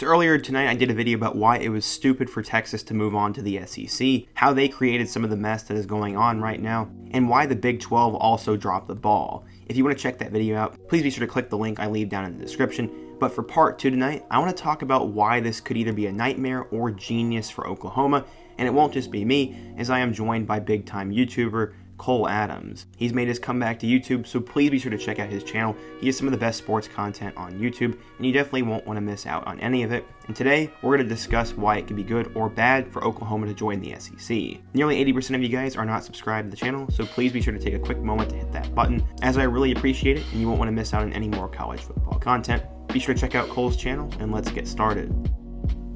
So earlier tonight I did a video about why it was stupid for Texas to move on to the SEC, how they created some of the mess that is going on right now, and why the Big 12 also dropped the ball. If you want to check that video out, please be sure to click the link I leave down in the description. But for part 2 tonight, I want to talk about why this could either be a nightmare or genius for Oklahoma, and it won't just be me, as I am joined by big-time YouTuber Cole Adams. He's made his comeback to YouTube, so please be sure to check out his channel. He has some of the best sports content on YouTube, and you definitely won't want to miss out on any of it. And today, we're going to discuss why it could be good or bad for Oklahoma to join the SEC. Nearly 80% of you guys are not subscribed to the channel, so please be sure to take a quick moment to hit that button, as I really appreciate it, and you won't want to miss out on any more college football content. Be sure to check out Cole's channel, and let's get started.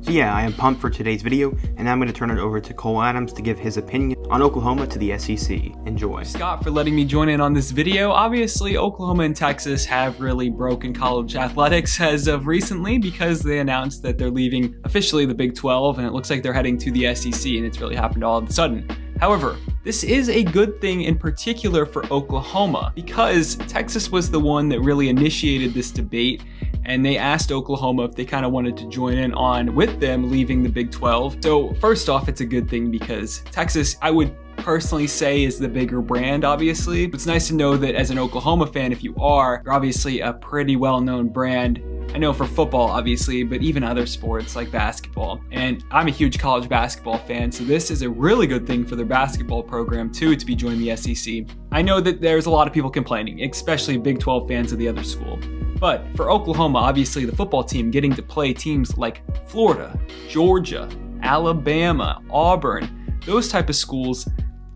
So yeah, I am pumped for today's video, and now I'm going to turn it over to Cole Adams to give his opinion on Oklahoma to the SEC. Enjoy. Scott, for letting me join in on this video. Obviously, Oklahoma and Texas have really broken college athletics as of recently because they announced that they're leaving officially the Big 12, and it looks like they're heading to the SEC, and it's really happened all of a sudden. However, this is a good thing in particular for Oklahoma because Texas was the one that really initiated this debate, and they asked Oklahoma if they kind of wanted to join in on with them leaving the Big 12. So first off, it's a good thing because Texas, I would personally say, is the bigger brand, obviously. But it's nice to know that as an Oklahoma fan, if you are, you're obviously a pretty well-known brand. I know for football, obviously, but even other sports like basketball. And I'm a huge college basketball fan, so this is a really good thing for their basketball program too, to be joining the SEC. I know that there's a lot of people complaining, especially Big 12 fans of the other school. But for Oklahoma, obviously the football team getting to play teams like Florida, Georgia, Alabama, Auburn, those type of schools,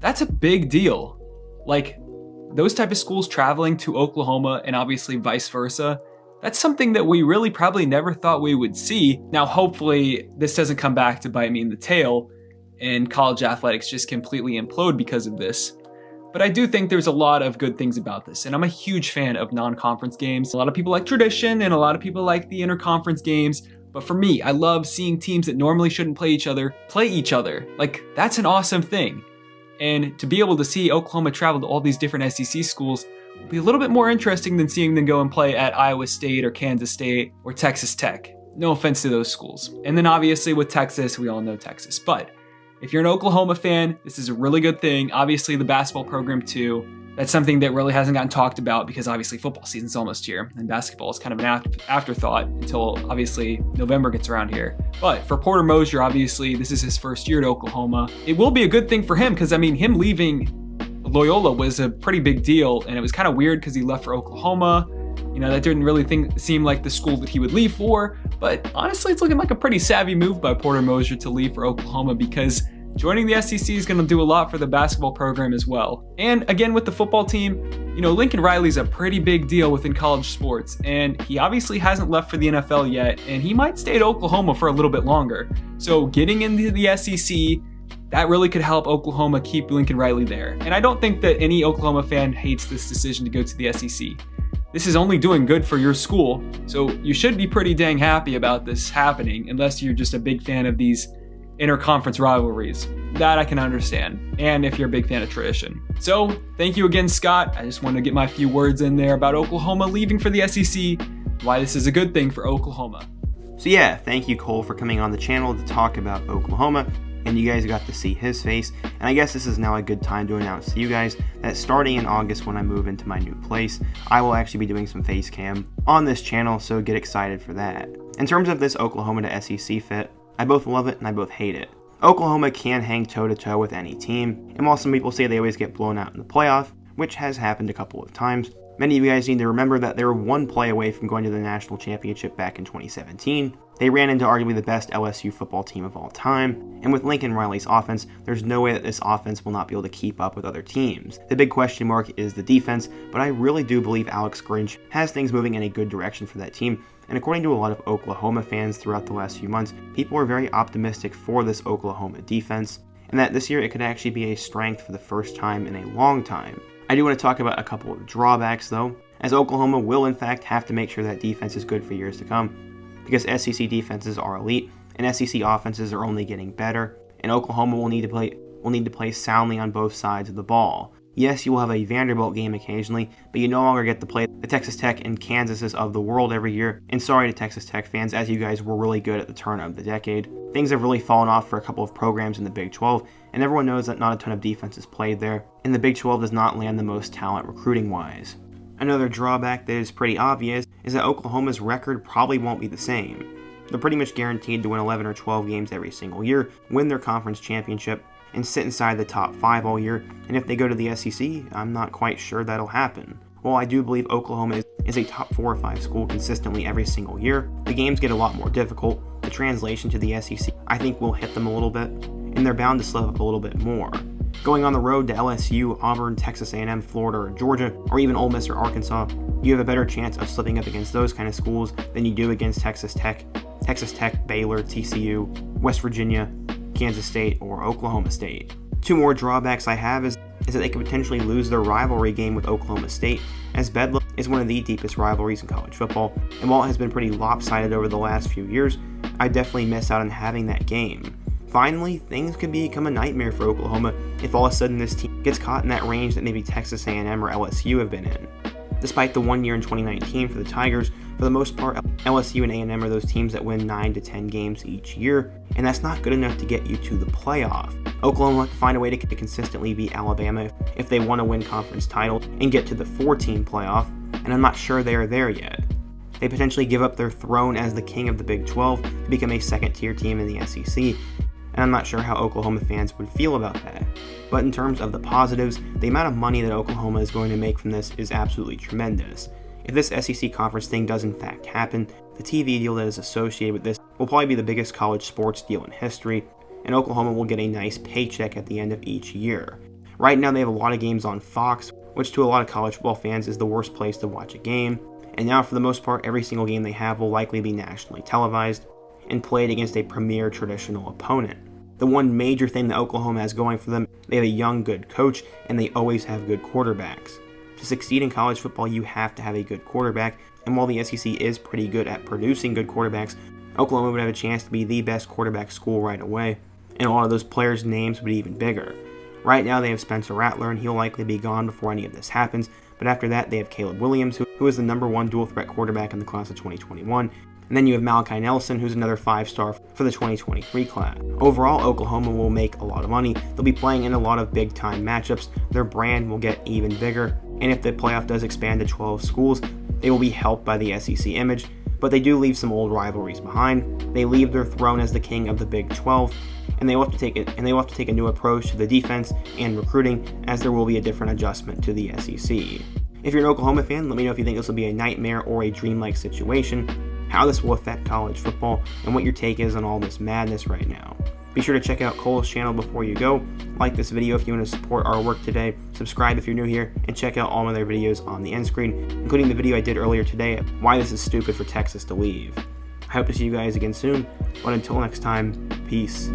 that's a big deal. Like, those type of schools traveling to Oklahoma and obviously vice versa, that's something that we really probably never thought we would see. Now, hopefully this doesn't come back to bite me in the tail and college athletics just completely implode because of this. But I do think there's a lot of good things about this, and I'm a huge fan of non-conference games. A lot of people like tradition, and a lot of people like the interconference games. But for me, I love seeing teams that normally shouldn't play each other. Like, that's an awesome thing. And to be able to see Oklahoma travel to all these different SEC schools will be a little bit more interesting than seeing them go and play at Iowa State or Kansas State or Texas Tech. No offense to those schools. And then obviously with Texas, we all know Texas. But if you're an Oklahoma fan, this is a really good thing. Obviously the basketball program too. That's something that really hasn't gotten talked about because obviously football season's almost here and basketball is kind of an afterthought until obviously November gets around here. But for Porter Moser, obviously this is his first year at Oklahoma. It will be a good thing for him because I mean him leaving Loyola was a pretty big deal, and it was kind of weird because he left for Oklahoma. You know, that didn't really seem like the school that he would leave for, but honestly it's looking like a pretty savvy move by Porter Moser to leave for Oklahoma because joining the SEC is going to do a lot for the basketball program as well. And again, with the football team, you know, Lincoln Riley's a pretty big deal within college sports, and he obviously hasn't left for the NFL yet, and he might stay at Oklahoma for a little bit longer. So getting into the SEC, that really could help Oklahoma keep Lincoln Riley there. And I don't think that any Oklahoma fan hates this decision to go to the SEC. This is only doing good for your school, so you should be pretty dang happy about this happening, unless you're just a big fan of these interconference rivalries. That I can understand, and if you're a big fan of tradition. So, thank you again, Scott. I just wanted to get my few words in there about Oklahoma leaving for the SEC, why this is a good thing for Oklahoma. So yeah, thank you Cole for coming on the channel to talk about Oklahoma, and you guys got to see his face, and I guess this is now a good time to announce to you guys that starting in August when I move into my new place, I will actually be doing some face cam on this channel, so get excited for that. In terms of this Oklahoma to SEC fit, I both love it and I both hate it. Oklahoma can hang toe-to-toe with any team, and while some people say they always get blown out in the playoff, which has happened a couple of times, many of you guys need to remember that they were one play away from going to the national championship back in 2017. They ran into arguably the best LSU football team of all time, and with Lincoln Riley's offense, there's no way that this offense will not be able to keep up with other teams. The big question mark is the defense, but I really do believe Alex Grinch has things moving in a good direction for that team, and according to a lot of Oklahoma fans throughout the last few months, people are very optimistic for this Oklahoma defense, and that this year it could actually be a strength for the first time in a long time. I do want to talk about a couple of drawbacks though, as Oklahoma will in fact have to make sure that defense is good for years to come, because SEC defenses are elite and SEC offenses are only getting better, and Oklahoma will need to play soundly on both sides of the ball. Yes, you will have a Vanderbilt game occasionally, but you no longer get to play the Texas Tech and Kansases of the world every year. And sorry to Texas Tech fans, as you guys were really good at the turn of the decade. Things have really fallen off for a couple of programs in the Big 12, and everyone knows that not a ton of defense is played there, and the Big 12 does not land the most talent recruiting-wise. Another drawback that is pretty obvious is that Oklahoma's record probably won't be the same. They're pretty much guaranteed to win 11 or 12 games every single year, win their conference championship, and sit inside the top 5 all year, and if they go to the SEC, I'm not quite sure that'll happen. While I do believe Oklahoma is a top 4 or 5 school consistently every single year, the games get a lot more difficult. The translation to the SEC, I think, will hit them a little bit, and they're bound to slip up a little bit more. Going on the road to LSU, Auburn, Texas A&M, Florida, or Georgia, or even Ole Miss or Arkansas, you have a better chance of slipping up against those kind of schools than you do against Texas Tech, Baylor, TCU, West Virginia, Kansas State, or Oklahoma State. Two more drawbacks I have is that they could potentially lose their rivalry game with Oklahoma State, as Bedlam is one of the deepest rivalries in college football, and while it has been pretty lopsided over the last few years, I definitely miss out on having that game. Finally, things could become a nightmare for Oklahoma if all of a sudden this team gets caught in that range that maybe Texas A&M or LSU have been in. Despite the 1 year in 2019 for the Tigers, for the most part, LSU and A&M are those teams that win 9 to 10 games each year, and that's not good enough to get you to the playoff. Oklahoma will have to find a way to consistently beat Alabama if they want to win conference title and get to the 4-team playoff, and I'm not sure they are there yet. They potentially give up their throne as the king of the Big 12 to become a second-tier team in the SEC, and I'm not sure how Oklahoma fans would feel about that. But in terms of the positives, the amount of money that Oklahoma is going to make from this is absolutely tremendous. If this SEC conference thing does in fact happen, the TV deal that is associated with this will probably be the biggest college sports deal in history, and Oklahoma will get a nice paycheck at the end of each year. Right now they have a lot of games on Fox, which to a lot of college football fans is the worst place to watch a game, and now for the most part every single game they have will likely be nationally televised and played against a premier traditional opponent. The one major thing that Oklahoma has going for them, they have a young, good coach, and they always have good quarterbacks. To succeed in college football, you have to have a good quarterback, and while the SEC is pretty good at producing good quarterbacks, Oklahoma would have a chance to be the best quarterback school right away, and a lot of those players' names would be even bigger. Right now they have Spencer Rattler, and he'll likely be gone before any of this happens, but after that they have Caleb Williams, who is the number 1 dual-threat quarterback in the class of 2021, and then you have Malachi Nelson, who's another 5-star for the 2023 class. Overall, Oklahoma will make a lot of money. They'll be playing in a lot of big-time matchups. Their brand will get even bigger. And if the playoff does expand to 12 schools, they will be helped by the SEC image. But they do leave some old rivalries behind. They leave their throne as the king of the Big 12, and they will have to take a new approach to the defense and recruiting, as there will be a different adjustment to the SEC. If you're an Oklahoma fan, let me know if you think this will be a nightmare or a dreamlike situation, how this will affect college football, and what your take is on all this madness right now. Be sure to check out Cole's channel before you go, like this video if you want to support our work today, subscribe if you're new here, and check out all my other videos on the end screen, including the video I did earlier today, why this is stupid for Texas to leave. I hope to see you guys again soon, but until next time, peace.